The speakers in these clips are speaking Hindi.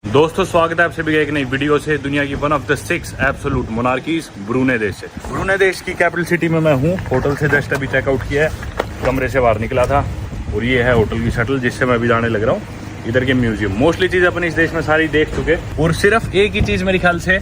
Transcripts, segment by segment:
दोस्तों स्वागत है आप सभी का एक नई वीडियो से। दुनिया की one of the 6 absolute monarchies ब्रूने देश से। ब्रूने देश की कैपिटल सिटी में मैं हूँ। होटल से जस्ट अभी चेकआउट किया है, कमरे से बाहर निकला था और ये है होटल की शटल जिससे मैं अभी जाने लग रहा हूँ इधर के म्यूजियम। मोस्टली चीज़ अपन इस देश में सारी देख चुके और सिर्फ एक ही चीज़ मेरे ख्याल से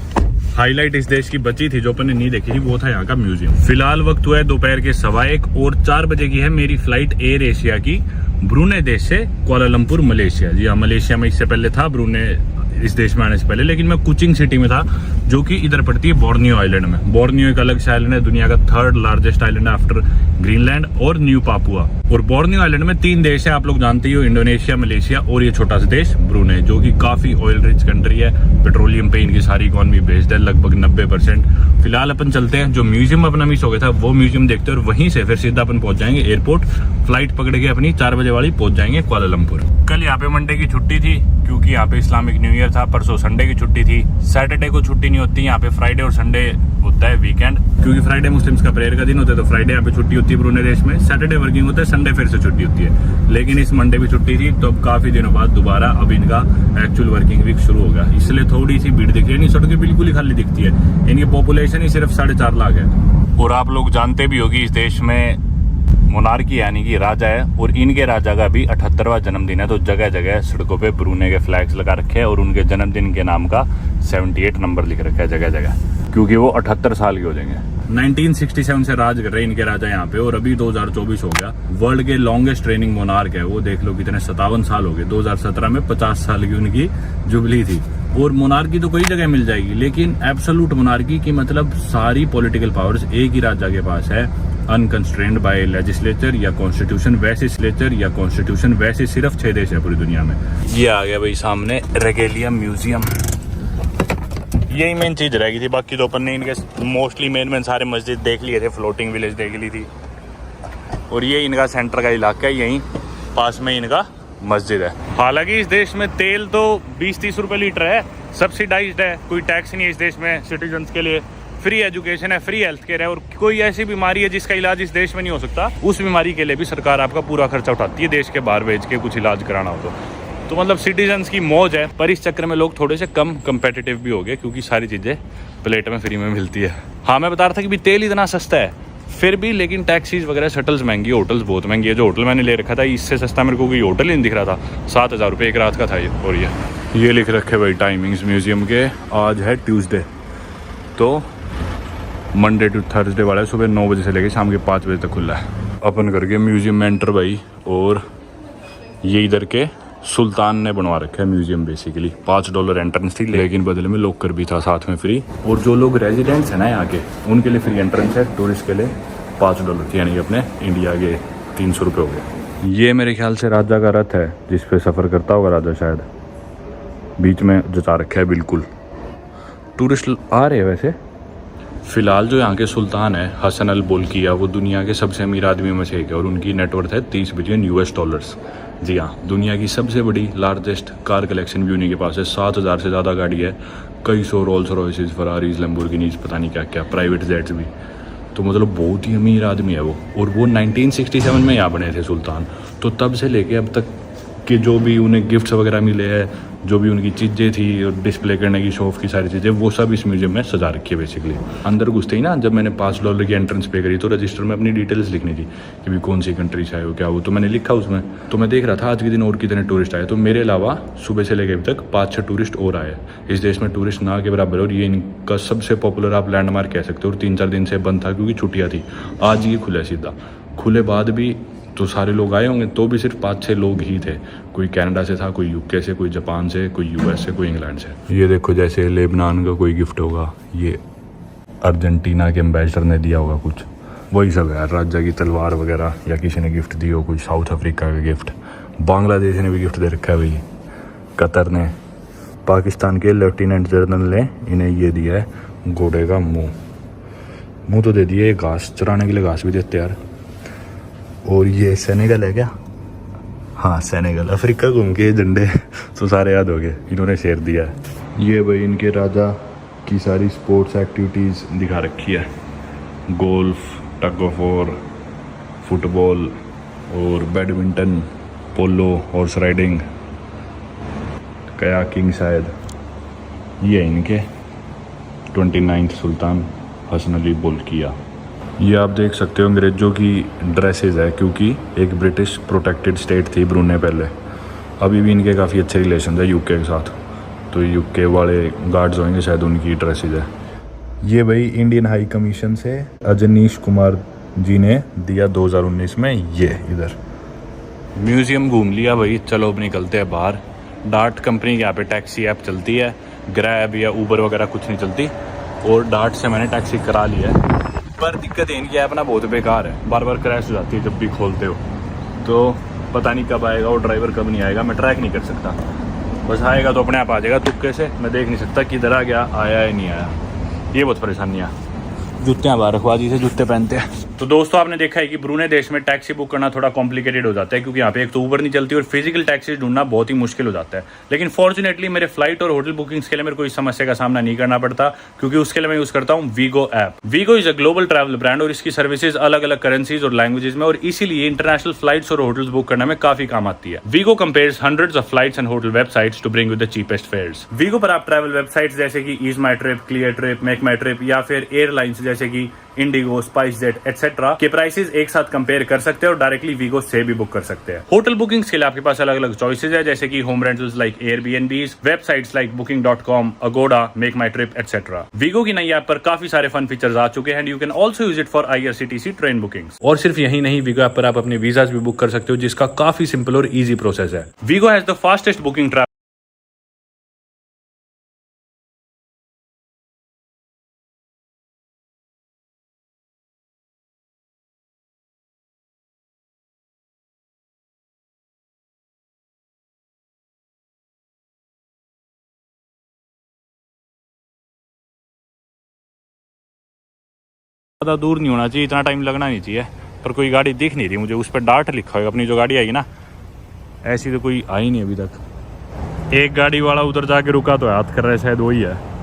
हाईलाइट इस देश की बची थी जो अपन ने नहीं देखी थी, वो था यहाँ का म्यूजियम। फिलहाल वक्त हुआ है दोपहर के 1:15 और 4 बजे की है मेरी फ्लाइट एयर एशिया की ब्रूने देश से कुआलालंपुर मलेशिया। जी हाँ, मलेशिया में इससे पहले था, ब्रूने इस देश में आने से पहले, लेकिन मैं कुचिंग सिटी में था जो कि इधर पड़ती है बोर्नियो आइलैंड में। बोर्नियो एक अलग से आइलैंड है, दुनिया का 3rd largest island after Greenland और न्यू पापुआ। और बोर्नियो आइलैंड में 3 देश है, आप लोग जानते ही हो, इंडोनेशिया, मलेशिया और ये छोटा सा देश ब्रूने, जो कि काफी ऑयल रिच कंट्री है। पेट्रोलियम पे इनकी सारी इकॉनमी बेस्ड है, लगभग 90%। फिलहाल अपन चलते हैं, जो म्यूजियम अपना मिस हो गया था वो म्यूजियम देखते हैं और वहीं से फिर सीधा अपन पहुंच जाएंगे एयरपोर्ट। फ्लाइट पकड़ के अपनी 4 बजे वाली पहुंच जाएंगे कुआलालंपुर। कल यहाँ पे मंडे की छुट्टी थी क्योंकि यहाँ पे इस्लामिक न्यू ईयर था। परसों संडे की छुट्टी थी। सैटरडे को छुट्टी नहीं होती यहाँ पे, फ्राइडे और संडे होता है वीकेंड, क्योंकि फ्राइडे मुस्लिम्स का प्रेयर का दिन होता है, तो फ्राइडे यहाँ पे छुट्टी होती है ब्रूने देश में। सैटरडे वर्किंग होता है, संडे फिर से छुट्टी होती है। लेकिन इस मंडे भी छुट्टी थी, तो अब काफी दिनों बाद दोबारा अब इनका एक्चुअल वर्किंग वीक शुरू हो गया, इसलिए थोड़ी सी भीड़ दिख रही है। नहीं, सड़कें बिल्कुल ही खाली दिखती है। इनकी पॉपुलेशन ही सिर्फ 4.5 लाख है। और आप लोग जानते भी होगी इस देश में मोनार्की यानी कि राजा है, और इनके राजा का भी 78वां जन्मदिन है, तो जगह जगह सड़कों पे ब्रूने के फ्लैग्स लगा रखे हैं और उनके जन्मदिन के नाम का 78 नंबर लिख रखा है जगह जगह, क्योंकि वो 78 साल के हो जाएंगे। 1967 से राज कर रहे हैं इनके राजा यहाँ पे, और अभी 2024 हो गया। वर्ल्ड के लॉन्गेस्ट रेनिंग मोनार्क है वो, देख लो कितने 57 साल हो गए। 2017 में 50 साल की उनकी जुबली थी। और मोनार्की तो कई जगह मिल जाएगी, लेकिन एब्सोल्यूट मोनार्की की मतलब सारी पॉलिटिकल पावर्स एक ही राजा के पास है, अनकंस्ट्रेन्ड बाय लेजिस्लेचर या कॉन्स्टिट्यूशन। वैसे लेजिस्लेचर या कॉन्स्टिट्यूशन वैसे सिर्फ 6 देश है पूरी दुनिया में। ये आ गया भाई सामने रेगेलिया म्यूजियम। यही मेन चीज रह गई थी, बाकी तो अपन ने इनके मोस्टली मेन सारे मस्जिद देख लिए थे, फ्लोटिंग विलेज देख ली थी। और ये इनका सेंटर का इलाका है, यहीं पास में इनका मस्जिद है। हालांकि इस देश में तेल तो 20-30 रुपए लीटर है, सब्सिडाइज्ड है, कोई टैक्स नहीं है इस देश में सिटीजन्स के लिए। फ्री एजुकेशन है, फ्री हेल्थ केयर है, और कोई ऐसी बीमारी है जिसका इलाज इस देश में नहीं हो सकता, उस बीमारी के लिए भी सरकार आपका पूरा खर्चा उठाती है देश के बाहर भेज के कुछ इलाज कराना हो तो मतलब सिटीजन्स की मौज है। पर इस चक्कर में लोग थोड़े से कम कंपेटिटिव भी हो गए, क्योंकि सारी चीज़ें प्लेट में फ्री में मिलती है। हाँ, मैं बता रहा था कि भी तेल इतना सस्ता है फिर भी, लेकिन टैक्सीज वगैरह, शटल्स महंगी, होटल्स बहुत महंगी है। जो होटल मैंने ले रखा था इससे सस्ता मेरे को कोई होटल ही नहीं दिख रहा था, 7,000 रुपये एक रात का था ये। और ये लिख रखे भाई टाइमिंग्स म्यूजियम के। आज है ट्यूसडे, तो मंडे टू थर्सडे वाला है, सुबह 9 बजे से लेकर शाम के 5 बजे तक खुला है। अपन करके म्यूजियम में एंटर भाई, और ये इधर के सुल्तान ने बनवा रखा है म्यूजियम। बेसिकली $5 एंट्रेंस थी, लेकिन बदले में लॉकर भी था साथ में फ्री। और जो लोग रेजिडेंट्स हैं ना यहाँ के, उनके लिए फ्री एंट्रेंस है, टूरिस्ट के लिए $5 थी, यानी अपने इंडिया के 300 रुपये हो गए। ये मेरे ख्याल से राजा का रथ है जिस पे सफ़र करता होगा राजा, शायद बीच में जचा रखा है। बिल्कुल टूरिस्ट आ रहे हैं। वैसे फिलहाल जो यहाँ के सुल्तान है हसन अल बोल्किया, वो दुनिया के सबसे अमीर आदमी में से एक है, और उनकी नेटवर्थ है $30 बिलियन US। जी हाँ, दुनिया की सबसे बड़ी लार्जेस्ट कार कलेक्शन भी उन्हीं के पास है। 7,000 से ज़्यादा गाड़ी है, कई सौ रोल्स रॉयसेस, फरारीज, लैम्बोर्गिनीज, पता नहीं क्या क्या, प्राइवेट जेट्स भी। तो मतलब बहुत ही अमीर आदमी है वो। और वो 1967 में यहाँ बने थे सुल्तान, तो तब से लेके अब तक के जो भी उन्हें गिफ्ट्स वगैरह मिले हैं, जो भी उनकी चीज़ें थी और डिस्प्ले करने की, शो ऑफ की सारी चीज़ें, वो सब इस म्यूजियम में सजा रखी है बेसिकली। अंदर घुसते ही ना, जब मैंने $5 की एंट्रेंस पे करी तो रजिस्टर में अपनी डिटेल्स लिखनी थी कि भी कौन सी कंट्री से आए हो, क्या हो, तो मैंने लिखा उसमें। तो मैं देख रहा था आज के दिन और कितने टूरिस्ट आए, तो मेरे अलावा सुबह से लेकर अभी तक 5-6 टूरिस्ट और आए। इस देश में टूरिस्ट ना के बराबर, और ये इनका सबसे पॉपुलर आप लैंडमार्क कह सकते हो। और 3-4 दिन से बंद था क्योंकि छुट्टियाँ थी। आज ये खुला सीधा, खुले बाद भी तो सारे लोग आए होंगे, तो भी सिर्फ 5-6 लोग ही थे। कोई कनाडा से था, कोई यूके से, कोई जापान से, कोई US से, कोई इंग्लैंड से। ये देखो, जैसे लेबनान का कोई गिफ्ट होगा, ये अर्जेंटीना के एम्बेसडर ने दिया होगा कुछ, वही सब है। राजा की तलवार वगैरह, या किसी ने गिफ्ट दी हो, कुछ साउथ अफ्रीका का गिफ्ट, बांग्लादेश ने भी गिफ्ट दे रखा है भाई, कतर ने, पाकिस्तान के लेफ्टिनेंट जनरल ने इन्हें ये दिया है घोड़े का मुँह तो दे दिए, घास चराने के लिए घास भी देते यार। और ये सेनेगल है क्या? हाँ सेनेगल, अफ्रीका घूम के झंडे तो सारे याद हो गए, इन्होंने शेयर दिया है। ये भाई इनके राजा की सारी स्पोर्ट्स एक्टिविटीज़ दिखा रखी है, golf, tug of war, football और बैडमिंटन, पोलो, हॉर्स राइडिंग। कयाकिंग शायद ये है इनके 29 सुल्तान हसन अली बुल्किया। ये आप देख सकते हो अंग्रेज़ों की ड्रेसेस है, क्योंकि एक ब्रिटिश प्रोटेक्टेड स्टेट थी ब्रूने पहले। अभी भी इनके काफ़ी अच्छे रिलेशन है यूके के साथ, तो यूके वाले गार्ड्स होंगे शायद उनकी ड्रेसेस है। ये भाई इंडियन हाई कमीशन से अजनीश कुमार जी ने दिया 2019 में। ये इधर म्यूज़ियम घूम लिया भाई, चलो अब निकलते हैं बाहर। डार्ट कंपनी यहाँ पे टैक्सी ऐप चलती है, ग्रैब या ऊबर वगैरह कुछ नहीं चलती, और डार्ट से मैंने टैक्सी करा लिया है। पर दिक्कत है इनकी ऐप ना बहुत बेकार है, बार बार क्रैश हो जाती है जब भी खोलते हो, तो पता नहीं कब आएगा और ड्राइवर कब नहीं आएगा, मैं ट्रैक नहीं कर सकता। बस आएगा तो अपने आप आ जाएगा तुक्के से, मैं देख नहीं सकता किधर आ गया, आया या नहीं आया। ये बहुत परेशानियाँ। जूते बाहर रखवाजी से जूते पहनते हैं। तो दोस्तों आपने देखा है कि ब्रूने देश में टैक्सी बुक करना थोड़ा कॉम्प्लिकेटेड हो जाता है, क्योंकि यहाँ पे एक तो ऊबर नहीं चलती और फिजिकल टैक्सी ढूंढना बहुत ही मुश्किल हो जाता है। लेकिन फॉर्चुनेटली मेरे फ्लाइट और होटल बुकिंग्स के लिए मेरे को इस समस्या का सामना नहीं करना पड़ता, क्योंकि उसके लिए मैं यूज करता हूँ Wego app. Wego is a global travel brand और इसकी सर्विसेज अलग अलग करेंसीज और लैंग्वेजेस में, और इसीलिए इंटरनेशनल फ्लाइट्स और होटल्स बुक करने में काफी काम आती है। Wego compares hundreds of flights and hotel websites to bring you the cheapest fares. Wego पर आप ट्रैवल वेबसाइट्स जैसे कि Ease My Trip, Cleartrip, Make my Trip या फिर एयरलाइंस जैसे कि इंडिगो, स्पाइसजेट एटसेट्रा के प्राइसेस एक साथ कंपेयर कर सकते हैं और डायरेक्टली वीगो से भी बुक कर सकते हैं। होटल बुकिंग्स के लिए आपके पास अलग अलग चॉइसेस है, जैसे कि home rentals like Airbnbs, websites like booking.com, Agoda, Make माई ट्रिप एटसेट्रा। वीगो की नई ऐप पर काफी सारे फन फीचर्स आ चुके हैं, you can also use it for IRCTC train bookings. और सिर्फ यही नहीं, वीगो ऐप पर आप अपने वीजाज भी बुक कर सकते हो, जिसका काफी सिंपल और ईजी प्रोसेस है। Wego has the fastest booking travel ज़्यादा दूर नहीं होना चाहिए, इतना टाइम लगना नहीं चाहिए, पर कोई गाड़ी दिख नहीं रही मुझे, उस पर डार्ट लिखा है। अपनी जो गाड़ी आएगी ना, ऐसी तो कोई आई नहीं अभी तक। एक गाड़ी वाला उधर जाके रुका तो याद कर रहा है, शायद वही है।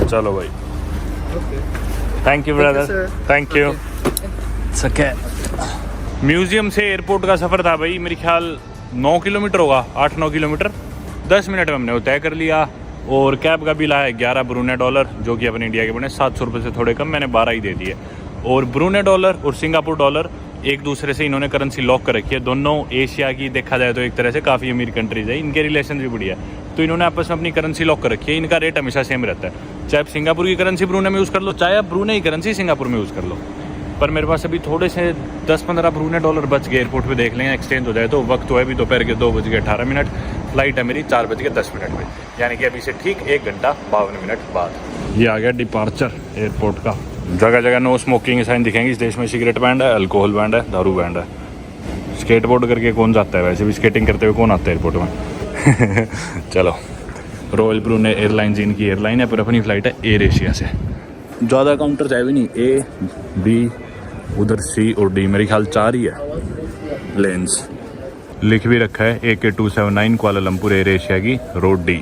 चलो भाई, thank you brother, thank you. Museum से एयरपोर्ट का सफ़र था भाई, मेरे ख्याल 9 किलोमीटर होगा, 8-9 किलोमीटर, 10 मिनट में हमने वो तय कर लिया। और कैब का बिल आया 11 ब्रूने डॉलर, जो कि अपने इंडिया के बने 700 रुपये से थोड़े कम, मैंने 12 ही दे दिए। और ब्रूने डॉलर और सिंगापुर डॉलर एक दूसरे से इन्होंने करेंसी लॉक कर रखी है। दोनों एशिया की देखा जाए तो एक तरह से काफ़ी अमीर कंट्रीज है, इनके रिलेशन भी बढ़िया है, तो इन्होंने आपस में अपनी करेंसी लॉक कर रखी है। इनका रेट हमेशा सेम रहता है, चाहे आप सिंगापुर की करेंसी ब्रूने में यूज़ कर लो, चाहे आप ब्रूने की करेंसी सिंगापुर में यूज़ कर लो। पर मेरे पास अभी थोड़े से 10-15 ब्रूने डॉलर बच गए, एयरपोर्ट पे देख लेंगे एक्सचेंज हो जाए तो। वक्त तो है अभी दोपहर के 2:18, फ्लाइट है मेरी 4:10 में, यानी कि अभी से ठीक 1 घंटा 52 मिनट बाद ये आ गया डिपार्चर एयरपोर्ट का। जगह जगह नो स्मोकिंग साइन दिखेंगे। इस देश में सिगरेट बैंड है, अल्कोहल बैंड है, दारू बैंड है। स्केटबोर्ड करके कौन जाता है, वैसे भी स्केटिंग करते हुए कौन आता है एयरपोर्ट में। चलो, रॉयल ब्रूने एयरलाइंस इनकी एयरलाइन है, पर अपनी फ़्लाइट है एयर एशिया से। ज़्यादा काउंटर चाहे भी नहीं, A, B, उधर C और D, मेरे ख्याल 4 ही है लेंस। लिख भी रखा है AK279 कुआलालंपुर एयर एशिया की रोड D,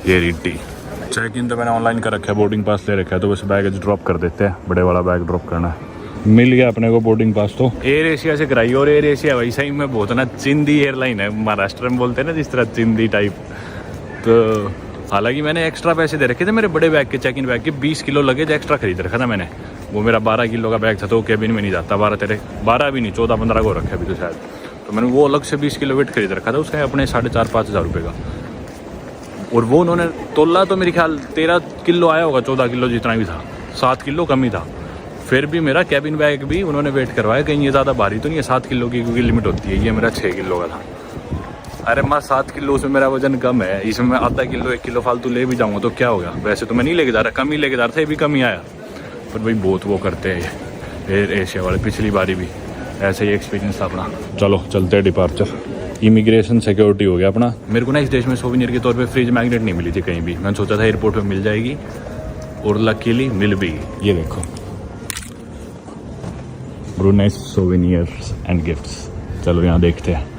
ये रीड D। चेक इन तो मैंने ऑनलाइन कर रखा है, बोर्डिंग पास ले रखा है, तो बस बैगेज ड्रॉप कर देते हैं, बड़े वाला बैग ड्रॉप करना है। मिल गया अपने को बोर्डिंग पास, तो एयर एशिया से कराई। और एयर एशिया वही सही में बहुत ना चिंदी एयरलाइन है, महाराष्ट्र में बोलते हैं ना जिस तरह चिंदी टाइप। तो हालांकि मैंने एक्स्ट्रा पैसे दे रखे थे मेरे बड़े बैग के, चेक इन बैग के 20 किलो लगेज एक्स्ट्रा खरीद रखा था मैंने। वो मेरा 12 किलो का बैग था, तो केबिन में नहीं जाता। 12 भी नहीं, 14-15 को रखा अभी तो शायद। तो मैंने वो अलग से 20 किलो वेट खरीद रखा था, उसका अपने 4,500-5 हज़ार रुपये का। और वो उन्होंने तोला तो मेरे ख्याल 13 किलो आया होगा, 14 किलो जितना भी था, 7 किलो कम ही था। फिर भी मेरा कैबिन बैग भी उन्होंने वेट करवाया, कहीं ये ज़्यादा भारी तो नहीं है, 7 किलो की क्योंकि लिमिट होती है। ये मेरा 6 किलो का था। अरे माँ 7 किलो, उसमें मेरा वजन कम है, इसमें मैं आधा किलो 1 किलो फालतू ले भी जाऊँगा तो क्या होगा। वैसे तो मैं नहीं लेके जा रहा, कम ही लेके जा रहा था, ये भी कम ही आया। पर भाई बहुत वो करते हैं ये एयर एशिया वाले, पिछली बारी भी ऐसे ही एक्सपीरियंस था अपना। चलो चलते हैं डिपार्चर। इमिग्रेशन सिक्योरिटी हो गया अपना। मेरे को ना इस देश में सोविनियर के तौर पे फ्रिज मैग्नेट नहीं मिली थी कहीं भी। मैंने सोचा था एयरपोर्ट पे मिल जाएगी और लकीली मिल भी गई। ये देखो ब्रूनेई सोविनियर्स एंड गिफ्ट्स। चलो यहाँ देखते हैं।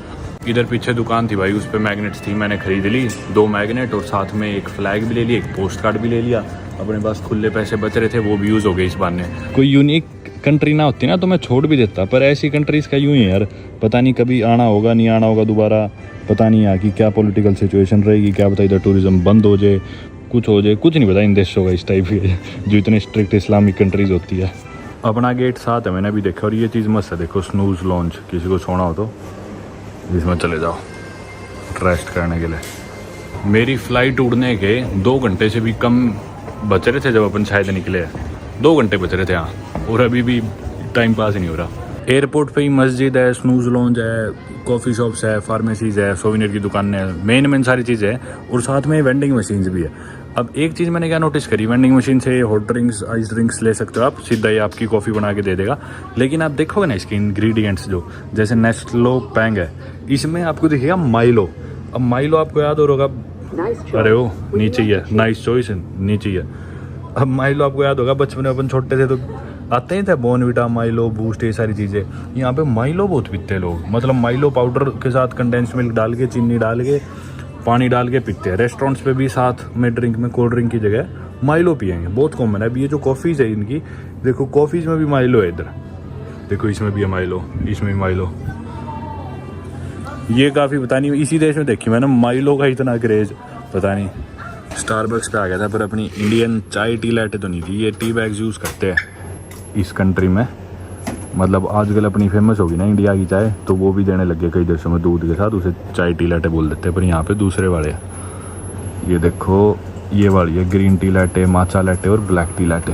इधर पीछे दुकान थी भाई, उस पर मैग्नेट्स थी, मैंने खरीद ली 2 मैग्नेट और साथ में एक फ्लैग भी ले लिया, एक पोस्ट कार्ड भी ले लिया। अपने पास खुले पैसे बच रहे थे, वो भी यूज़ हो गए इस बहाने। कोई यूनिक कंट्री ना होती ना तो मैं छोड़ भी देता, पर ऐसी कंट्रीज़ का यूँ ही यार, पता नहीं कभी आना होगा नहीं आना होगा दोबारा, पता नहीं यहाँ की क्या पॉलिटिकल सिचुएशन रहेगी, क्या पता इधर टूरिज्म बंद हो जाए, कुछ हो जाए, कुछ नहीं पता इन देशों का इस टाइप की जो इतने स्ट्रिक्ट इस्लामिक कंट्रीज़ होती है। अपना गेट साथ है, मैंने अभी देखा। और ये चीज़ मस्त है, देखो स्नूज लॉन्च, किसी को सोना हो तो इसमें चले जाओ रेस्ट करने के लिए। मेरी फ़्लाइट उड़ने के 2 घंटे से भी कम बच रहे थे जब अपन शायद निकले। 2 घंटे बच रहे थे यहाँ, और अभी भी टाइम पास ही नहीं हो रहा। एयरपोर्ट पे ही मस्जिद है, स्नूज लॉन्ज है, कॉफ़ी शॉप्स है, फार्मेसीज़ है, सोविनियर की दुकान है, मेन सारी चीज़ें हैं, और साथ में वेंडिंग मशीन्स भी है। अब एक चीज़ मैंने क्या नोटिस करी, वेंडिंग मशीन से हॉट ड्रिंक्स, आइस ड्रिंक्स ले सकते हो आप, सीधा ही आपकी कॉफ़ी बना के दे देगा। लेकिन आप देखोगे ना इसके इंग्रेडिएंट्स, जो जैसे नेस्लो पैंग है, इसमें आपको दिखेगा माइलो। अब माइलो आपको याद हो होगा, अरे वो नीचे ही है, नाइस चॉइस नीचे ही है। अब माइलो आपको याद होगा, बचपन में अपन छोटे थे तो आते ही थे बॉर्नविटा, माइलो, बूस्ट, ये सारी चीज़ें। यहाँ पे माइलो बहुत पीते हैं लोग, मतलब माइलो पाउडर के साथ कंडेंस मिल्क डाल के, चीनी डाल के, पानी डाल के पीते हैं। रेस्टोरेंट्स पे भी साथ में ड्रिंक में, कोल्ड ड्रिंक की जगह माइलो पियेंगे, बहुत कॉमन है। अब ये जो कॉफ़ीज़ है इनकी, देखो कॉफ़ीज़ में भी माइलो है, इधर देखो इसमें भी है माइलो, इसमें भी माइलो। ये काफ़ी पता नहीं इसी देश में देखी मैंने माइलो का इतना क्रेज, पता नहीं। स्टारबक्स पे आ गया था, पर अपनी इंडियन चाय टी लैटे तो नहीं थी। ये टी बैग्स यूज़ करते हैं इस कंट्री में, मतलब आजकल अपनी फेमस होगी ना इंडिया की चाय, तो वो भी देने लग गए कई देशों में दूध के साथ, उसे चाय टी लैटे बोल देते हैं। पर यहाँ पे दूसरे वाले हैं, ये देखो ये वाली है, ग्रीन टी लैटे, माचा लैटे और ब्लैक टी लैटे।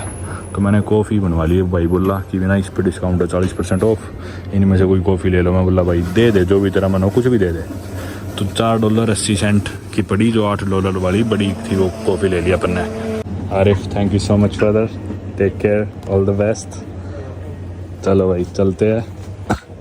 तो मैंने कॉफ़ी बनवा ली। भाई बोला कि बिना इस पर डिस्काउंट है 40% ऑफ, इनमें से कोई कॉफ़ी ले लो। मैं बोला भाई दे दे, जो भी तेरा मन हो कुछ भी दे दे। तो $4.80 की पड़ी, जो $8 वाली बड़ी थी वो कॉफ़ी ले लिया अपन ने। Arif thank you so much brother, take care, all the best. चलो भाई चलते हैं।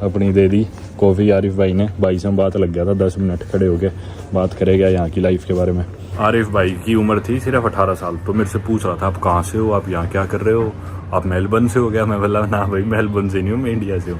अपनी दे दी कॉफ़ी आरिफ भाई ने। भाई से बात लग गया था, 10 मिनट खड़े हो गए, बात करेगा यहाँ की लाइफ के बारे में। आरिफ भाई की उम्र थी सिर्फ 18 साल, तो मेरे से पूछ रहा था आप कहाँ से हो, आप यहाँ क्या कर रहे हो, आप मेलबर्न से हो गया। मैं बोला ना भाई मेलबर्न से नहीं हूँ, मैं इंडिया से हूँ।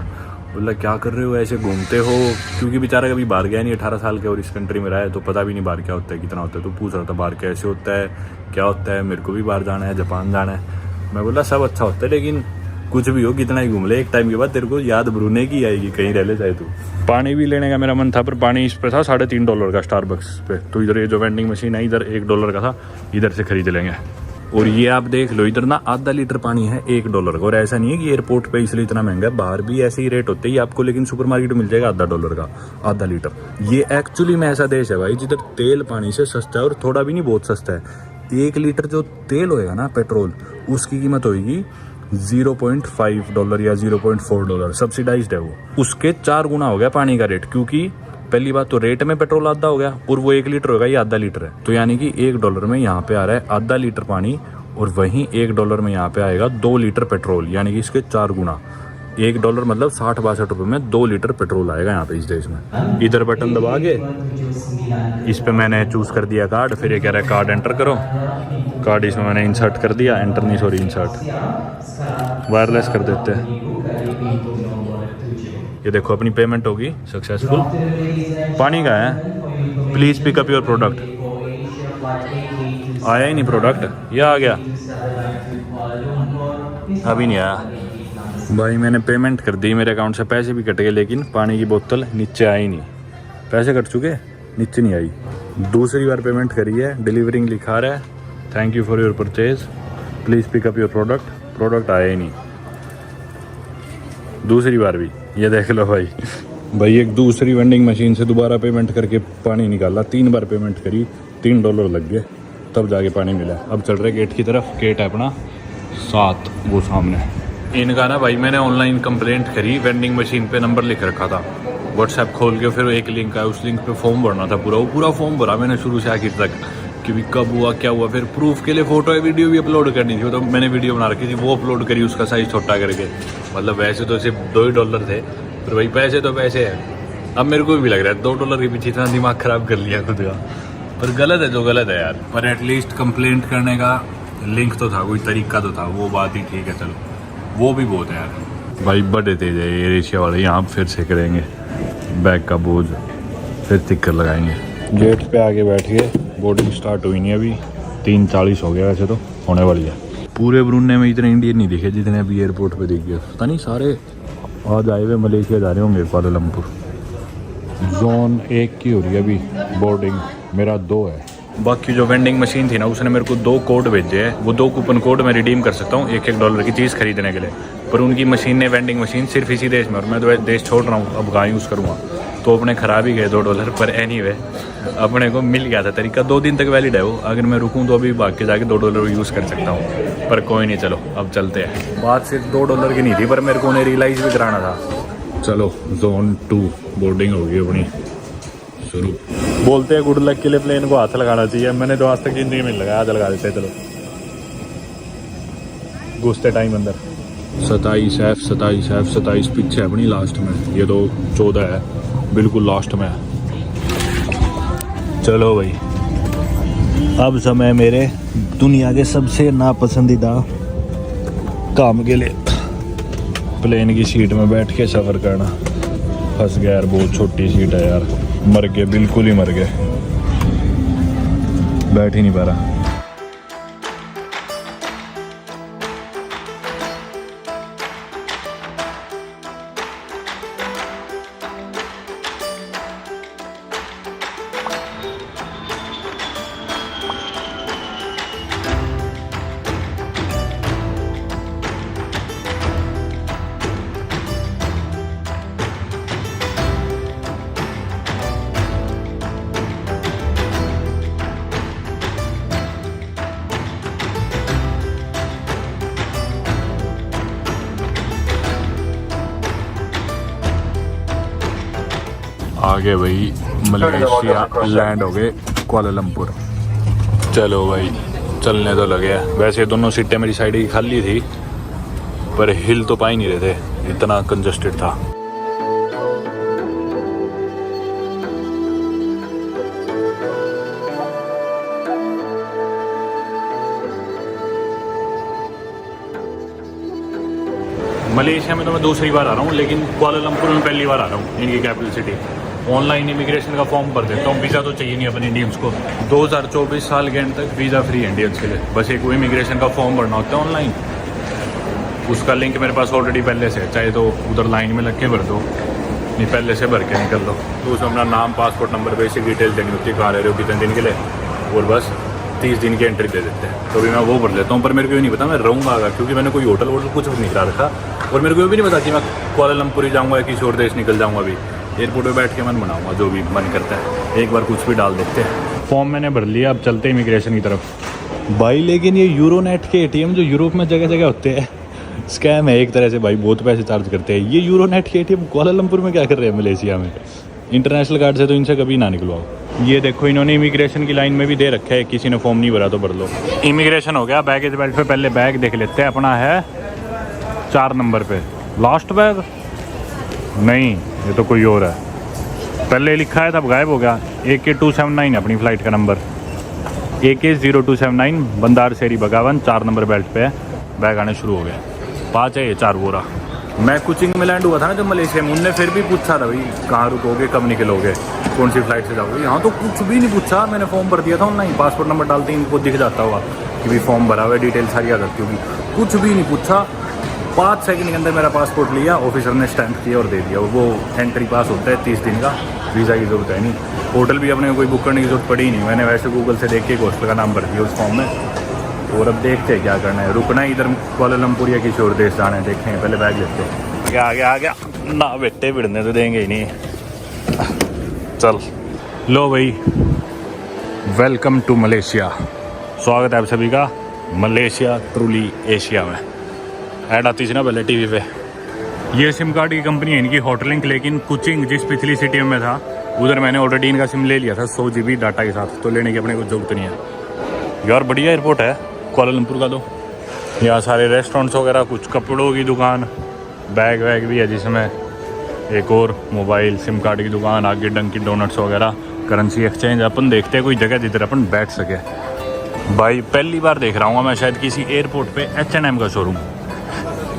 बोला क्या कर रहे हो, ऐसे घूमते हो, क्योंकि बेचारा कभी बाहर गया नहीं, 18 साल के और इस कंट्री में रहा है, तो पता भी नहीं बाहर क्या होता है, कितना होता है। तो पूछ रहा था बाहर कैसे होता है, क्या होता है, मेरे को भी बाहर जाना है, जापान जाना है। मैं बोला सब अच्छा होता है, लेकिन कुछ भी हो, कितना ही घूम ले, एक टाइम के बाद तेरे को याद ब्रूनेई की आएगी, कहीं रह ले चाहे तू। पानी भी लेने का मेरा मन था, पर पानी इस पे था $3.5 का स्टारबक्स पे। तो इधर ये जो वेंडिंग मशीन है, इधर $1 का था, इधर से खरीद लेंगे। और ये आप देख लो, इधर ना आधा लीटर पानी है $1 का। और ऐसा नहीं है कि एयरपोर्ट पे इसलिए इतना महंगा है, बाहर भी ऐसे ही रेट होते हैं आपको, लेकिन सुपरमार्केट में मिल जाएगा $1 का आधा लीटर। ये एक्चुअली में ऐसा देश है भाई जिधर तेल पानी से सस्ता है, और थोड़ा भी नहीं बहुत सस्ता है। 1 लीटर जो तेल होएगा ना पेट्रोल, उसकी कीमत होगी $0.5 या $0.4, सब्सिडाइज्ड है वो। उसके 4 गुना हो गया पानी का रेट, क्योंकि पहली बात तो रेट में पेट्रोल आधा हो गया, और वो 1 लीटर होगा, ये आधा लीटर है। तो यानी कि $1 में यहाँ पे आ रहा है आधा लीटर पानी, और वहीं $1 में यहाँ पे आएगा 2 लीटर पेट्रोल, यानी कि इसके 4 गुना। $1 मतलब 60-62 रुपये में 2 लीटर पेट्रोल आएगा यहाँ पे इस देश में। इधर बटन दबा के इस पे मैंने चूज़ कर दिया कार्ड, फिर ये कह रहा है कार्ड एंटर करो। कार्ड इसमें मैंने इंसर्ट कर दिया, एंटर नहीं सॉरी इंसर्ट, वायरलेस कर देते हैं। ये देखो अपनी पेमेंट होगी सक्सेसफुल। पानी का है, प्लीज़ पिकअप योर प्रोडक्ट। आया ही नहीं प्रोडक्ट, ये आ गया, अभी नहीं आया। भाई मैंने पेमेंट कर दी, मेरे अकाउंट से पैसे भी कट गए, लेकिन पानी की बोतल नीचे आई नहीं। पैसे कट चुके, नीचे नहीं आई। दूसरी बार पेमेंट करी है, डिलीवरिंग लिखा रहा है, thank you for your purchase, please pickup your product. Product आया ही नहीं। दूसरी बार भी, ये देख लो भाई एक दूसरी वेंडिंग मशीन से दोबारा पेमेंट करके पानी निकाला। 3 बार पेमेंट करी, $3 लग गए, तब जाके पानी मिला। अब चल रहे गेट की तरफ। गेट है अपना 7, वो सामने। इनका ना भाई मैंने ऑनलाइन कंप्लेंट करी, वेंडिंग मशीन पे नंबर लिख रखा था, व्हाट्सएप खोल के फिर एक लिंक आया, उस लिंक पे फॉर्म भरना था पूरा। वो पूरा फॉर्म भरा मैंने शुरू से आखिर तक, कि भी कब हुआ क्या हुआ। फिर प्रूफ के लिए फोटो या वीडियो भी अपलोड करनी थी, तो मैंने वीडियो बना रखी थी, वो अपलोड करी, उसका साइज़ छोटा करके। मतलब वैसे तो सिर्फ $2 थे, पर भाई पैसे तो पैसे हैं, अब मेरे को भी लग रहा है $2 के पीछे इतना दिमाग खराब कर लिया खुद का, पर गलत है जो गलत है यार। पर एटलीस्ट कंप्लेंट करने का लिंक तो था, कोई तरीका तो था, वो बात ही ठीक है। चलो वो भी बहुत है यार। भाई बड़े तेज है ये एशिया वाले, यहाँ फिर से करेंगे बैग का बोझ, फिर स्टिकर लगाएंगे। गेट पे आके बैठ गए, बोर्डिंग स्टार्ट हुई नहीं अभी, 3:40 हो गया, वैसे तो होने वाली है। पूरे ब्रूनेई में इतने इंडियन नहीं दिखे जितने अभी एयरपोर्ट पे दिख गए। पता नहीं सारे आज आए हुए मलेशिया जा रहे होंगे कुआलालंपुर। जोन 1 की हो रही है अभी बोर्डिंग, मेरा 2 है। बाकी जो वेंडिंग मशीन थी ना, उसने मेरे को 2 कोड भेजे हैं, वो 2 कूपन कोड मैं रिडीम कर सकता हूँ $1 की चीज़ खरीदने के लिए। पर उनकी मशीन ने वेंडिंग मशीन सिर्फ इसी देश में, और मैं तो देश छोड़ रहा हूँ, अब कहाँ यूज़ करूँगा, तो अपने ख़राब ही गए $2। पर एनीवे अपने को मिल गया था तरीका, 2 दिन तक वैलिड है वो। अगर मैं रुकूँ तो अभी भाग के जाके $2 यूज़ कर सकता हूँ। पर कोई नहीं, चलो अब चलते हैं। बात सिर्फ $2 की नहीं थी, पर मेरे को उन्हें रियलाइज़ भी कराना था। चलो जोन 2 बोर्डिंग होगी अपनी शुरू। बोलते हैं गुड लक के लिए प्लेन को हाथ लगाना चाहिए, मैंने तो आज तक जिंदगी में लगाया, आज लगा देते हैं। चलो घुसते टाइम अंदर। 27 पीछे अपनी लास्ट में, ये तो 14 है, बिल्कुल लास्ट में है। चलो भाई अब समय मेरे दुनिया के सबसे नापसंदीदा काम के लिए, प्लेन की सीट में बैठ के सफ़र करना। फंस गया यार, बहुत छोटी सीट है यार, मर गए, बिल्कुल ही मर गए, बैठ ही नहीं पा रहा। आगे भाई मलेशिया लैंड हो गए कुआलालंपुर। चलो भाई चलने तो लगे हैं। वैसे दोनों सीटें मेरी साइड की खाली थी, पर हिल तो पा ही नहीं रहे थे, इतना कंजस्टेड था। मलेशिया में तो मैं दूसरी बार आ रहा हूँ, लेकिन कुआलालंपुर में पहली बार आ रहा हूँ, इनकी कैपिटल सिटी। ऑनलाइन इमिग्रेशन का फॉर्म भर देता हूँ, वीज़ा तो चाहिए नहीं अपन इंडियंस को। 2024 साल के एंड तक वीज़ा फ्री है इंडियंस के लिए, बस एक वो इमिग्रेशन का फॉर्म भरना होता है ऑनलाइन। उसका लिंक मेरे पास ऑलरेडी पहले से है, चाहे तो उधर लाइन में लग के भर दो, नहीं पहले से भर के निकल दो। तो उसमें अपना नाम, पासपोर्ट नंबर, बेसिक डिटेल देनी होती है, कहाँ रह रहे हो, कितने दिन के लिए, और बस 30 दिन की एंट्री दे देते हैं। तो भी मैं वो भर लेता हूँ, पर मेरे को ये नहीं पता मैं रहूँगा आगा, क्योंकि मैंने कोई होटल वोटल कुछ नहीं करा रखा, और मेरे को ये भी नहीं पता कि मैं कुआलालंपुर ही जाऊँगा या किसी और देश निकल जाऊँगा। अभी एयरपोर्ट पे बैठ के मन बनाऊँगा, जो भी मन करता है, एक बार कुछ भी डाल देते हैं। फॉर्म मैंने भर लिया, अब चलते इमिग्रेशन की तरफ भाई। लेकिन ये यूरोनेट के ATM जो यूरोप में जगह जगह होते हैं, स्कैम है एक तरह से भाई, बहुत पैसे चार्ज करते हैं। ये यूरोनेट के ATM कुआलालंपुर में क्या कर रहे हैं मलेशिया में? इंटरनेशनल कार्ड से तो इनसे कभी ना निकलवाओ। ये देखो इन्होंने इमिग्रेशन की लाइन में भी दे रखा है, किसी ने फॉर्म नहीं भरा तो भर लो। इमिग्रेशन हो गया, बैगेज बेल्ट पे पहले बैग देख लेते हैं। अपना है 4 नंबर पे लास्ट बैग, नहीं ये तो कोई और है, पहले लिखा है तब गायब हो गया। AK279 अपनी फ़्लाइट का नंबर, AK0279 बंदार सेरी बगावन, 4 नंबर बेल्ट पे है। बैग आने शुरू हो गया, 5 है ये, 4 बोरा। मैं कुचिंग में लैंड हुआ था ना जब मलेशिया में, उनने फिर भी पूछा था भाई कहाँ रुकोगे, कब निकलोगे, कौन सी फ्लाइट से जाओगे। यहाँ तो कुछ भी नहीं पूछा, मैंने फॉर्म भर दिया था ऑनलाइन, पासपोर्ट नंबर डालते ही इनको दिख जाता होगा कि भाई फॉर्म भरा हुआ है, डिटेल सारी आ जाती होगी। कुछ भी नहीं पूछा, 5 सेकंड के अंदर मेरा पासपोर्ट लिया, ऑफिसर ने स्टैंप किया और दे दिया। वो एंट्री पास होता है 30 दिन का, वीज़ा की ज़रूरत है नहीं। होटल भी अपने को कोई बुक करने की जरूरत पड़ी ही नहीं, मैंने वैसे गूगल से देख के एक हॉस्टल का नाम भर दिया उस फॉर्म में। और अब देखते हैं क्या करना है, रुकना है इधर कुआलालंपुर या किसी और देश जाना है, देखेंगे। पहले बैग लेते हैं। आ गया ना बेटे, भिड़ने तो देंगे ही नहीं। चल लो भाई, वेलकम टू मलेशिया, स्वागत है आप सभी का मलेशिया ट्रूली एशिया में। ऐड आती थी ना पहले टीवी पे। ये सिम कार्ड की कंपनी है इनकी हॉटलिंक, लेकिन कुचिंग जिस पिछली सिटी में था उधर मैंने ऑलरेडी इनका सिम ले लिया था 100 GB डाटा के साथ, तो लेने की अपने को जरूरत नहीं है। यार बढ़िया एयरपोर्ट है कुआलालंपुर का, तो यहाँ सारे रेस्टोरेंट्स वगैरह, कुछ कपड़ों की दुकान, बैग वैग भी है जिसमें, एक और मोबाइल सिम कार्ड की दुकान, आगे डंकी डोनट्स वगैरह, करेंसी एक्सचेंज। अपन देखते हैं कोई जगह जिधर अपन बैठ सके। भाई पहली बार देख रहा हूँ मैं शायद किसी एयरपोर्ट पे H&M का शोरूम।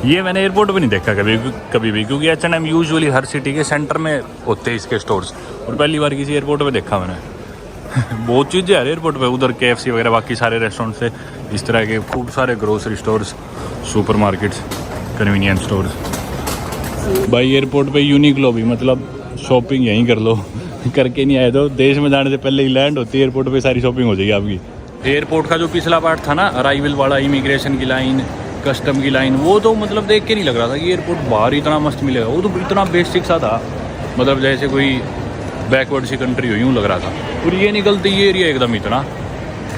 ये मैंने एयरपोर्ट पे नहीं देखा कभी भी, क्योंकि H&M यूजुअली हर सिटी के सेंटर में होते हैं इसके स्टोर्स, और पहली बार किसी एयरपोर्ट पे देखा मैंने। बहुत चीज़ें यार एयरपोर्ट पे, उधर KFC वगैरह, बाकी सारे रेस्टोरेंट से इस तरह के खूब सारे grocery stores, super markets, convenience stores. भाई एयरपोर्ट पे यूनिक्लो भी, मतलब शॉपिंग यहीं कर लो, करके नहीं आए तो देश में जाने से पहले ही लैंड होती है एयरपोर्ट पे, सारी शॉपिंग हो जाएगी आपकी। एयरपोर्ट का जो पिछला पार्ट था ना, अराइवल वाला, इमिग्रेशन की लाइन, कस्टम की लाइन, वो तो मतलब देख के नहीं लग रहा था कि एयरपोर्ट बाहर इतना मस्त मिलेगा। वो तो इतना बेसिक सा था, मतलब जैसे कोई बैकवर्ड सी कंट्री हो यूँ लग रहा था। और ये निकलते ये एरिया एकदम इतना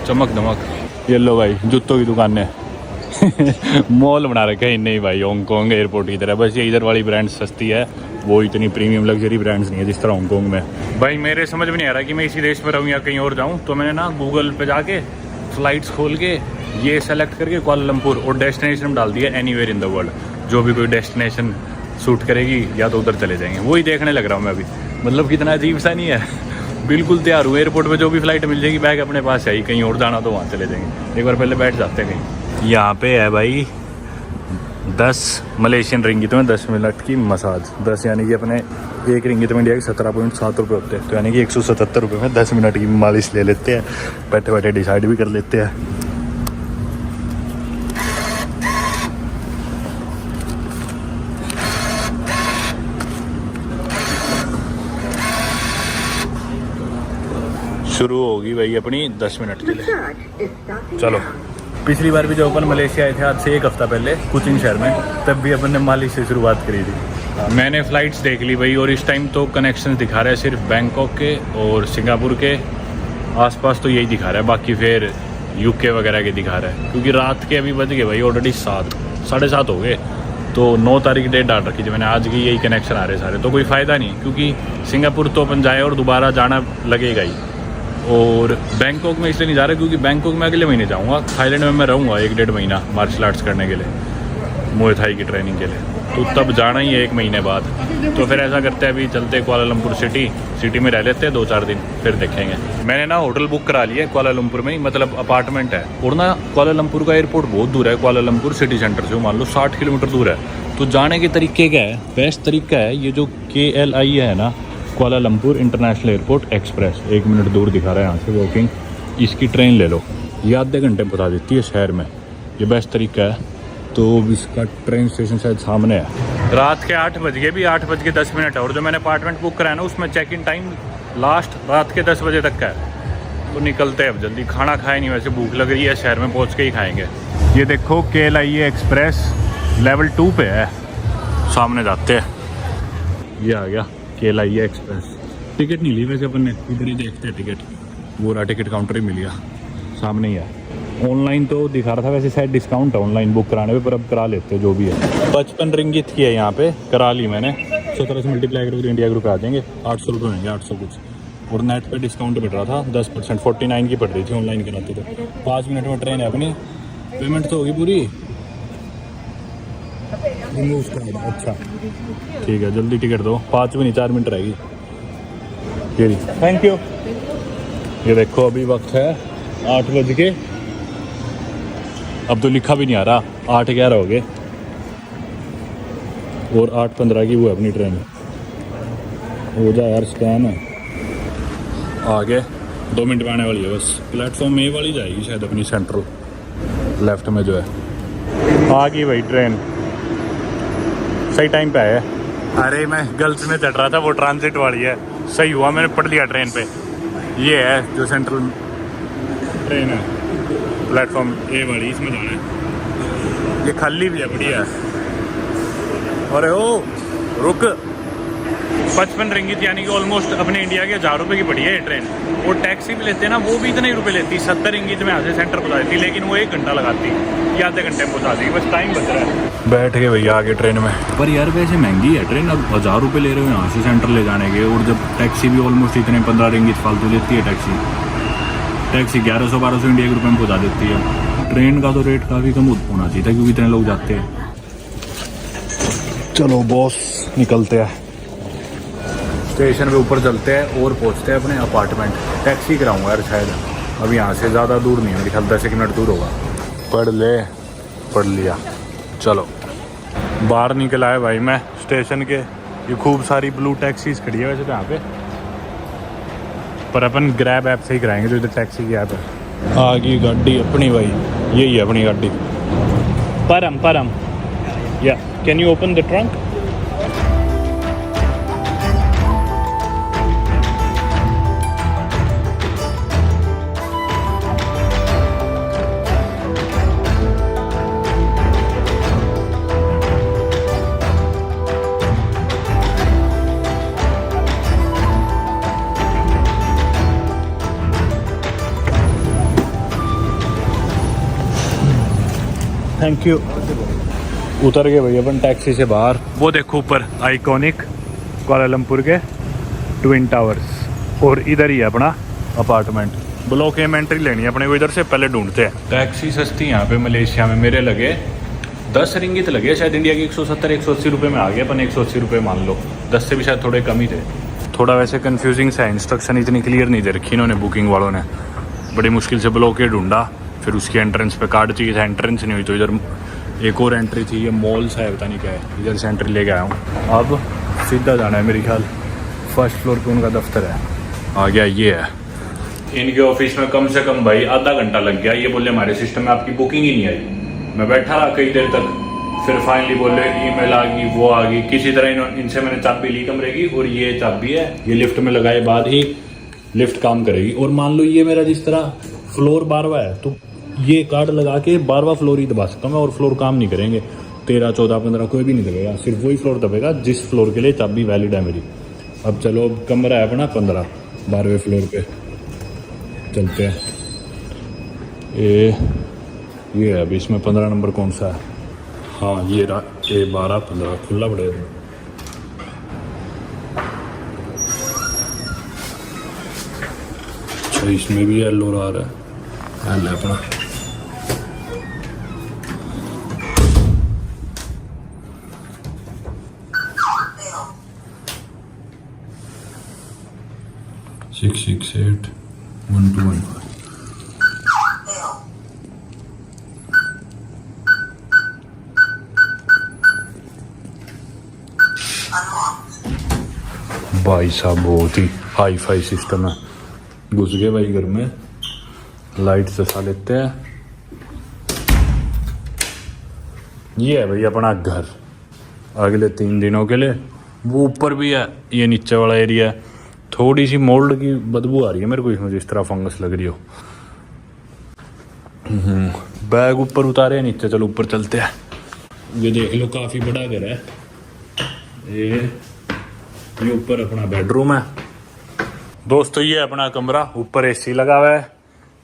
चमक दमक। ये लो भाई जूतों की दुकान ने मॉल बना रखे हैं। नहीं भाई हांगकॉन्ग एयरपोर्ट की तरह, बस ये इधर वाली ब्रांड सस्ती है, वो इतनी प्रीमियम लग्जरी ब्रांड्स नहीं है जिस तरह हांगकॉन्ग में। भाई मेरे समझ में नहीं आ रहा कि मैं इसी देश में रहूँ या कहीं और जाऊँ, तो मैंने ना गूगल पे जाके फ़्लाइट्स खोल के ये सेलेक्ट करके कुआलालंपुर और डेस्टिनेशन डाल दिया एनीवेयर इन द वर्ल्ड। जो भी कोई डेस्टिनेशन सूट करेगी या तो उधर चले जाएंगे, वही देखने लग रहा हूँ मैं अभी। मतलब कितना अजीब सा नहीं है, बिल्कुल तैयार हूँ। एयरपोर्ट पे जो भी फ्लाइट मिल जाएगी, बैग अपने पास है ही, कहीं और जाना तो वहाँ चले जाएंगे, एक बार पहले बैठ जाते हैं कहीं। यहाँ पे है भाई 10 मलेशियन रिंगित में 10 मिनट की मसाज। 10 यानी कि अपने एक रिंगित में इंडिया के 17.7 रुपये होते हैं, तो यानी कि 177 रुपये में 10 मिनट की मालिश ले लेते हैं, बैठे बैठे डिसाइड भी कर लेते हैं। शुरू होगी भाई अपनी 10 मिनट के लिए। चलो, पिछली बार भी जब अपन मलेशिया आए थे आज से 1 हफ्ता पहले कुचिंग शहर में, तब भी अपन ने मालिश से शुरुआत करी थी। मैंने फ़्लाइट्स देख ली भाई, और इस टाइम तो कनेक्शन दिखा रहा है सिर्फ बैंकॉक के और सिंगापुर के आसपास, तो यही दिखा रहा है। बाकी फिर UK वगैरह के दिखा रहा है, क्योंकि रात के अभी बज गए भाई ऑलरेडी 7, 7:30 हो गए। तो 9 तारीख डेट डाल रखी थी मैंने, आज की यही कनेक्शन आ रहे सारे, तो कोई फ़ायदा नहीं, क्योंकि सिंगापुर तो अपन जाए और दोबारा जाना लगेगा ही। और बैंकॉक में इसलिए नहीं जा रहा क्योंकि बैंकॉक में अगले महीने जाऊंगा। थाईलैंड में मैं रहूँगा 1-1.5 महीना मार्शल आर्ट्स करने के लिए, मुए थाई की ट्रेनिंग के लिए, तो तब जाना ही है 1 महीने बाद। तो फिर ऐसा करते हैं, अभी चलते कुआलालंपुर सिटी में रह लेते हैं 2-4 दिन, फिर देखेंगे। मैंने ना होटल बुक करा लिया है कुआलालंपुर में ही, मतलब अपार्टमेंट है। और ना कुआलालंपुर का एयरपोर्ट बहुत दूर है कुआलालंपुर सिटी सेंटर से, मान लो 60 किलोमीटर दूर है। तो जाने के तरीके क्या है, बेस्ट तरीका है ये जो KLIA है ना, Kuala Lumpur international airport express, 1 minute दूर दिखा रहा है यहाँ से वॉकिंग। इसकी ट्रेन ले लो, ये आधे घंटे में पहुँचा देती है शहर में, ये बेस्ट तरीका है। तो इसका ट्रेन स्टेशन शायद सामने है। रात के 8 बज गए, भी 8:10 है, और जो मैंने अपार्टमेंट बुक कराया ना उसमें चेक इन टाइम लास्ट रात के 10 बजे तक का है। तो निकलते हैं अब जल्दी, खाना खाए नहीं, वैसे भूख लग रही है, शहर में पहुँच के ही खाएँगे। ये देखो KLIA एक्सप्रेस लेवल 2 पे है, सामने जाते हैं। ये आ गया KLIA एक्सप्रेस। टिकट नहीं ली वैसे अपन ने, इधर ही देखते हैं टिकट, वो रहा टिकट काउंटर ही मिल गया, सामने ही है। ऑनलाइन तो दिखा रहा था वैसे शायद डिस्काउंट है ऑनलाइन बुक कराने पे, पर अब करा लेते हैं जो भी है। 55 रिंगित की है यहाँ पे, करा ली मैंने। 17 से मल्टीप्लाई करोगे इंडिया के रुपये आ जाएंगे, 800 रुपये होंगे, 800 कुछ। और नेट पे डिस्काउंट बढ़ रहा था 10%, 49 की पड़ रही थी ऑनलाइन कराते थे। 5 मिनट में ट्रेन है अपनी, पेमेंट तो होगी पूरी। अच्छा ठीक है, जल्दी टिकट दो, 5 भी नहीं 4 मिनट रहेगी। ये थैंक यू। ये देखो अभी वक्त है 8 बज के, अब तो लिखा भी नहीं आ रहा, 8:11 हो गए, और 8:15 की वो है अपनी ट्रेन। हो जाए यार स्कैन है, आगे 2 मिनट में आने वाली है बस। प्लेटफॉर्म ए वाली जाएगी शायद अपनी, सेंट्रल लेफ्ट में जो है। आ गई भाई ट्रेन, सही टाइम पे आया है। अरे मैं गर्ल्स में चढ़ रहा था, वो ट्रांजिट वाली है, सही हुआ मैंने पढ़ लिया ट्रेन पे। ये है जो सेंट्रल ट्रेन है, प्लेटफॉर्म ए वाली, इसमें जाना है। ये खाली भी है, बढ़िया है। अरे ओ रुक, 55 रिंगित यानी कि ऑलमोस्ट अपने इंडिया के 1000 रुपये की पड़ी है ये ट्रेन। और टैक्सी भी लेते हैं ना, वो भी इतने ही रुपये लेती, 70 रिंगित में आधे सेंटर पहुँचा देती, लेकिन वो 1 घंटा लगाती, ये आधे घंटे में पहुँचा देगी, बस टाइम बच रहा है। बैठ गए भैया आगे ट्रेन में। पर यार वैसे महंगी है ट्रेन, अब 1000 रुपये ले रहे हो यहाँ से सेंटर ले जाने के, और जब टैक्सी भी ऑलमोस्ट इतने 15 रिंगित फालतू लेती है टैक्सी 1100-1200 इंडिया के रुपये में पहुँचा देती है। ट्रेन का तो रेट काफ़ी कम होना चाहिए था, क्योंकि इतने लोग जाते हैं। चलो बॉस निकलते हैं, स्टेशन पे ऊपर चलते हैं और पहुंचते हैं अपने अपार्टमेंट। टैक्सी कराऊंगा यार शायद, अब यहाँ से ज़्यादा दूर नहीं है, मेरे ख्याल 10 मिनट दूर होगा। पढ़ लिया। चलो बाहर निकल आए भाई मैं स्टेशन के। ये खूब सारी ब्लू टैक्सीज खड़ी है वैसे तो यहाँ पे, पर अपन ग्रैब ऐप से ही कराएंगे जो इधर टैक्सी की ऐप है। आ गई गाड़ी अपनी भाई, यही है अपनी गाड़ी। परम या can you open the trunk? Thank you. उतर गए भाई अपन टैक्सी से बाहर। वो देखो ऊपर आइकॉनिक कुआलालंपुर के ट्विन टावर्स, और इधर ही है अपना अपार्टमेंट। ब्लॉक एम एंट्री लेनी है अपने को, इधर से पहले ढूंढते हैं। टैक्सी सस्ती यहाँ पे मलेशिया में मेरे लगे 10 रिंगित लगे, शायद इंडिया की 170-180 रुपये में आ गया। अपन 180 रुपये मान लो, 10 से भी शायद थोड़े कम ही थे। थोड़ा वैसे कन्फ्यूजिंग सा है, इंस्ट्रक्शन इतनी क्लियर नहीं दे रखी इन्होंने, बुकिंग वालों ने। बड़ी मुश्किल से ब्लॉक ढूंढा, फिर उसकी एंट्रेंस पे कार्ड चाहिए था, एंट्रेंस नहीं हुई तो इधर एक और एंट्री थी। ये मॉल सा है, पता नहीं क्या है, इधर से एंट्री लेके आया हूँ। अब सीधा जाना है मेरे ख्याल, फर्स्ट फ्लोर पे उनका दफ्तर है। आ गया, ये है इनके ऑफिस में। कम से कम भाई आधा घंटा लग गया। ये बोले हमारे सिस्टम में आपकी बुकिंग ही नहीं आई। मैं बैठा रहा कई देर तक, फिर फाइनली बोले ईमेल आ गई, वो आ गई। किसी तरह इनसे मैंने चाबी ली कमरे की, और ये चाबी है, ये लिफ्ट में लगाए बाद ही लिफ्ट काम करेगी। और मान लो ये मेरा जिस तरह फ्लोर 12वां है, तो ये कार्ड लगा के 12वां फ्लोर ही दबा सकता हूँ मैं, और फ्लोर काम नहीं करेंगे। 13, 14, 15 कोई भी नहीं दबेगा, सिर्फ वही फ्लोर दबेगा जिस फ्लोर के लिए चाबी वैलिड है मेरी। अब चलो, अब कमरा है अपना 15, 12वें फ्लोर पे चलते हैं। ये है अभी, इसमें 15 नंबर कौन सा है? हाँ ये रहा, ये 12, 15 खुला पड़ेगा। अच्छा इसमें भी येलो आ रहा है, अपना Six 8 1 2 1 5। भाई साहब बहुत ही हाई फाई सिस्टम है। घुस गए भाई घर में, लाइट जला लेते हैं। ये है भाई अपना घर अगले 3 दिनों के लिए। वो ऊपर भी है, ये नीचे वाला एरिया है। थोड़ी सी मोल्ड की बदबू आ रही है मेरे को इसमें, जिस तरह फंगस लग रही हो। बैग ऊपर उतारे, नीचे चलो ऊपर चलते हैं। ये देख लो काफ़ी बड़ा घर है। ये ऊपर अपना बेडरूम है दोस्तों। ये अपना कमरा, ऊपर एसी लगा हुआ है।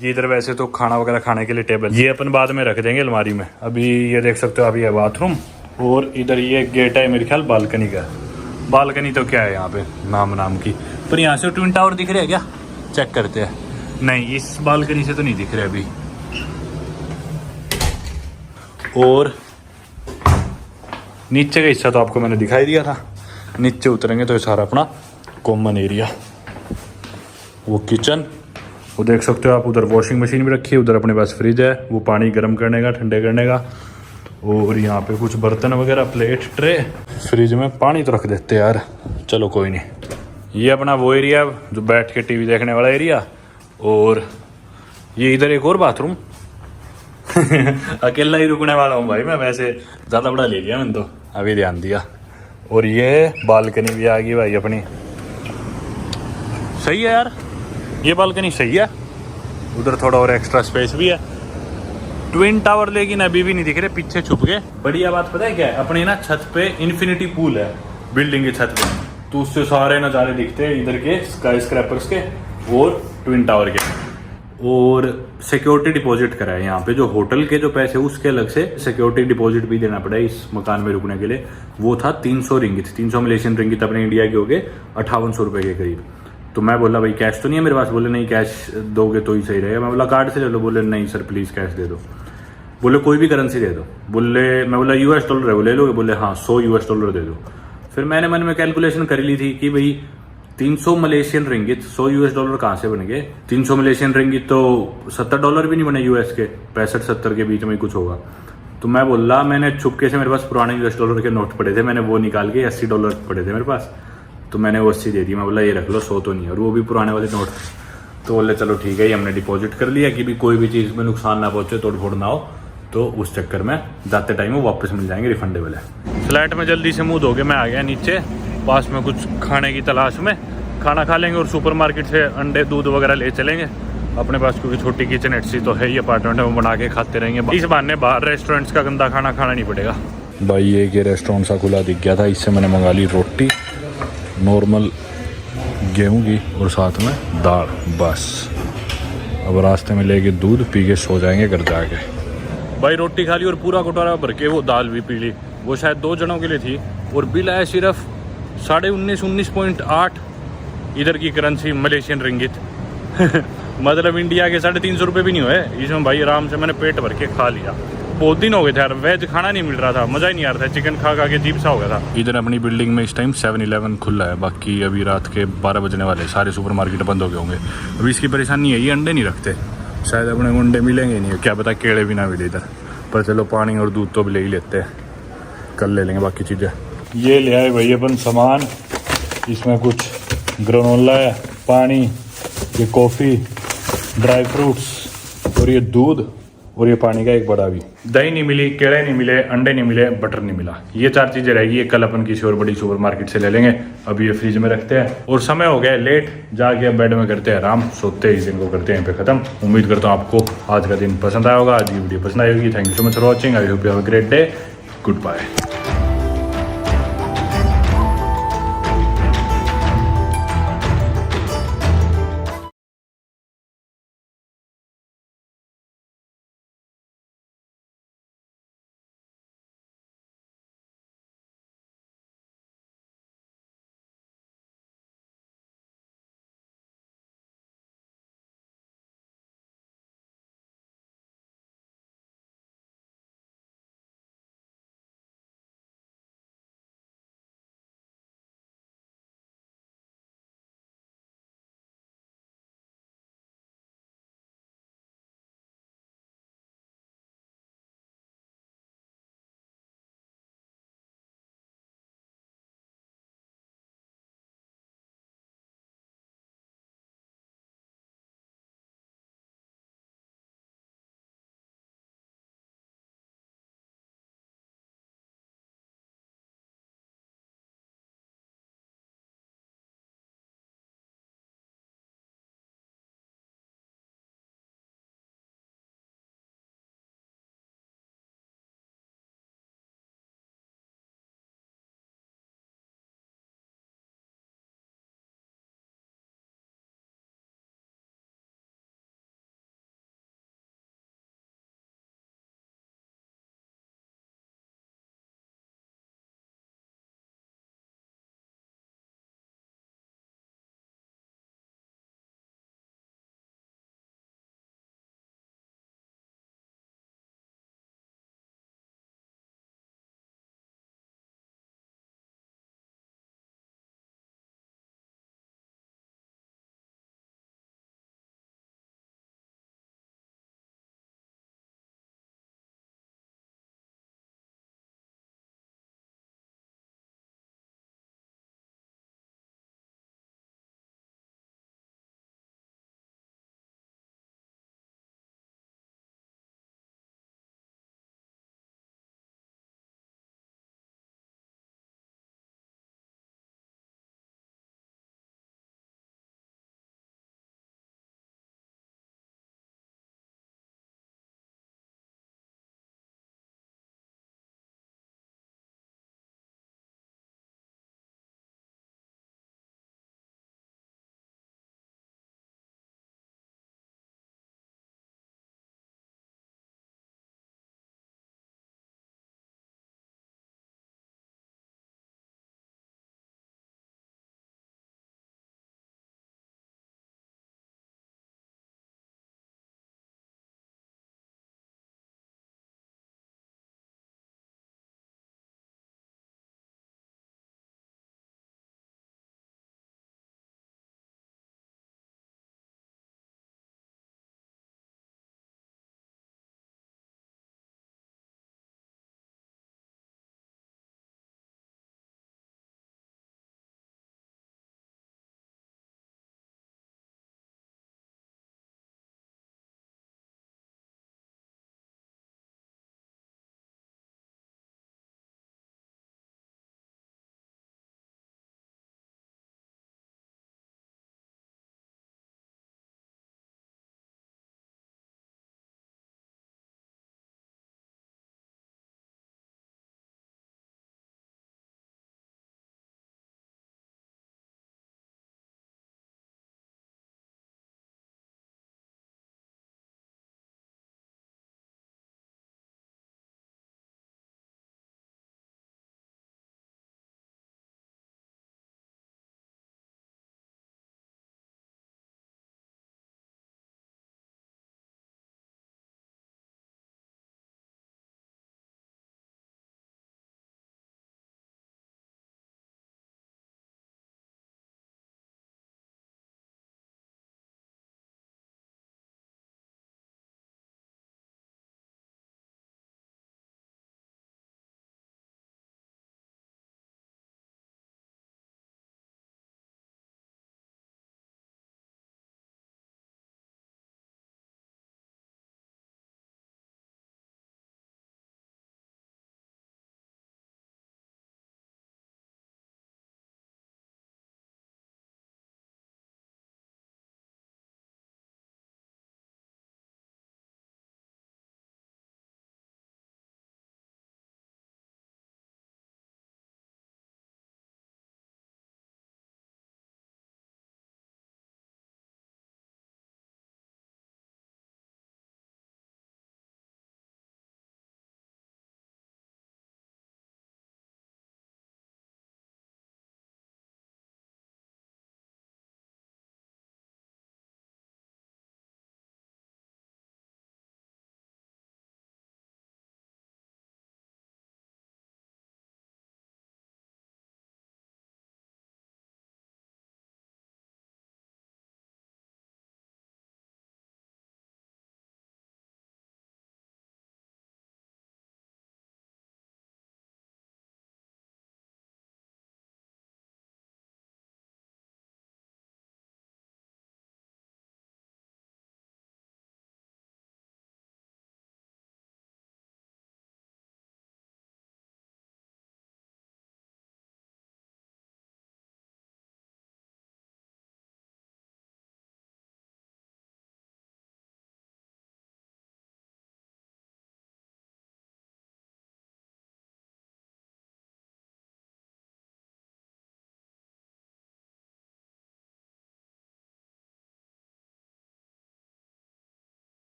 ये इधर वैसे तो खाना वगैरह खाने के लिए टेबल, ये अपन बाद में रख देंगे अलमारी में। अभी ये देख सकते हो, अभी है बाथरूम, और इधर ये गेट है मेरे ख्याल बालकनी का। बालकनी तो क्या है यहाँ पे नाम की, पर यहाँ से ट्विन टावर दिख रहे हैं क्या? चेक करते हैं। नहीं, इस बालकनी से तो नहीं दिख रहे अभी। और नीचे का हिस्सा तो आपको मैंने दिखाई दिया था। नीचे उतरेंगे तो ये सारा अपना कॉमन एरिया, वो किचन, वो देख सकते हो आप। उधर वॉशिंग मशीन भी रखी है, उधर अपने पास फ्रिज है, वो पानी गर्म करने का, ठंडे करने का। और यहाँ पे कुछ बर्तन वगैरह, प्लेट, ट्रे। फ्रिज में पानी तो रख देते यार, चलो कोई नहीं। ये अपना वो एरिया जो बैठ के टीवी देखने वाला एरिया। और ये इधर एक और बाथरूम। अकेला ही रुकने वाला हूँ भाई मैं, वैसे ज़्यादा बड़ा ले लिया मैंने तो, अभी ध्यान दिया। और ये बालकनी भी आ गई भाई अपनी। सही है यार, ये बालकनी सही है। उधर थोड़ा और एक्स्ट्रा स्पेस भी है। ट्विन टावर लेकिन अभी भी नहीं दिख रहे, पीछे छुप गए। बढ़िया बात पता है क्या है? अपने ना छत पे इन्फिनिटी पूल है बिल्डिंग की छत पे, तो उससे सारे नज़ारे दिखते हैं इधर के स्काई स्क्रैपर्स के और ट्विन टावर के। और सिक्योरिटी डिपॉजिट करा है यहाँ पे, जो होटल के जो पैसे उसके अलग से सिक्योरिटी डिपॉजिट भी देना पड़ा है इस मकान में रुकने के लिए। वो था 300 रिंगित, 300 मलेशियन रिंगित अपने इंडिया के हो गए 5800 रुपये के करीब। तो मैं बोला भाई कैश तो नहीं है मेरे पास। बोले नहीं कैश दोगे तो ही सही रहेगा। मैं बोला कार्ड से ले लो। बोले नहीं सर प्लीज़ कैश दे दो। बोले कोई भी करेंसी दे दो। बोले, मैं बोला $US है वो ले लोगे? बोले हाँ $100 दे दो। फिर मैंने मन में कैलकुलेशन कर ली थी कि भाई 300 मलेशियन रिंगित, 100 यूएस डॉलर कहाँ से बन गए? 300 मलेशियन रिंगित तो $70 भी नहीं बने यूएस के, 65-70 के बीच में ही कुछ होगा। तो मैं बोल रहा, मैंने चुपके से, मेरे पास पुराने यूएस डॉलर के नोट पड़े थे, मैंने वो निकाल के $80 पड़े थे मेरे पास, तो मैंने वो 80 दे दी। मैं बोला ये रख लो, 100 तो नहीं, और वो भी पुराने वाले नोट। तो बोले चलो ठीक है, ये हमने डिपॉजिट कर लिया कि भी कोई भी चीज़ में नुकसान ना पहुंचे, तोड़ फोड़ ना हो, तो उस चक्कर में जाते टाइम वो वापस मिल जाएंगे, रिफंडेबल है। फ्लैट में जल्दी से मुँह धो के मैं आ गया नीचे, पास में कुछ खाने की तलाश में, खाना खा लेंगे और सुपरमार्केट से अंडे दूध वगैरह ले चलेंगे अपने पास, क्योंकि छोटी किचन सी तो है ही अपार्टमेंट में, वो बना के खाते रहेंगे। इस बहाने बाहर रेस्टोरेंट्स का गंदा खाना खाना नहीं पड़ेगा। भाई एक ये रेस्टोरेंट सा खुला दिख गया था, इससे मैंने मंगा ली रोटी नॉर्मल गेहूं की और साथ में दाल, बस। अब रास्ते में लेके दूध पी के सो जाएंगे घर जाके। भाई रोटी खा ली और पूरा कटोरा भर के वो दाल भी पी ली। वो शायद 2 जनों के लिए थी और बिल आया सिर्फ 19.8 इधर की करेंसी मलेशियन रिंगित मतलब इंडिया के 350 रुपये भी नहीं हुए इसमें। भाई आराम से मैंने पेट भर के खा लिया। बहुत दिन हो गए थे यार, वेज खाना नहीं मिल रहा था, मज़ा ही नहीं आ रहा था, चिकन खा के अजीब सा हो गया था। इधर अपनी बिल्डिंग में इस टाइम 7-Eleven खुला है, बाकी अभी रात के 12 बजने वाले, सारे सुपरमार्केट बंद हो गए होंगे। अभी इसकी परेशानी है, ये अंडे नहीं रखते, शायद अपने को अंडे मिलेंगे नहीं, क्या पता केड़े भी ना मिले इधर। पर चलो पानी और दूध तो भी ले ही लेते हैं, कल ले लेंगे बाकी चीज़ें। ये ले आए भाई अपन सामान, इसमें कुछ ग्रेनोला है, पानी, ये कॉफ़ी, ड्राई फ्रूट्स और ये दूध और ये पानी का एक बड़ा भी। दही नहीं मिली, केले नहीं मिले, अंडे नहीं मिले, बटर नहीं मिला। ये 4 चीज़ें रहेगी, ये कल अपन किसी और बड़ी सुपरमार्केट से ले लेंगे। अभी ये फ्रिज में रखते हैं और समय हो गया है लेट, जाके बेड में करते हैं आराम, सोते ही दिन को करते हैं यहीं पे ख़त्म। उम्मीद करता हूँ आपको आज का दिन पसंद आया होगा, आज की वीडियो पसंद आई होगी। Thank you so much for watching, I hope you have a great day, good bye.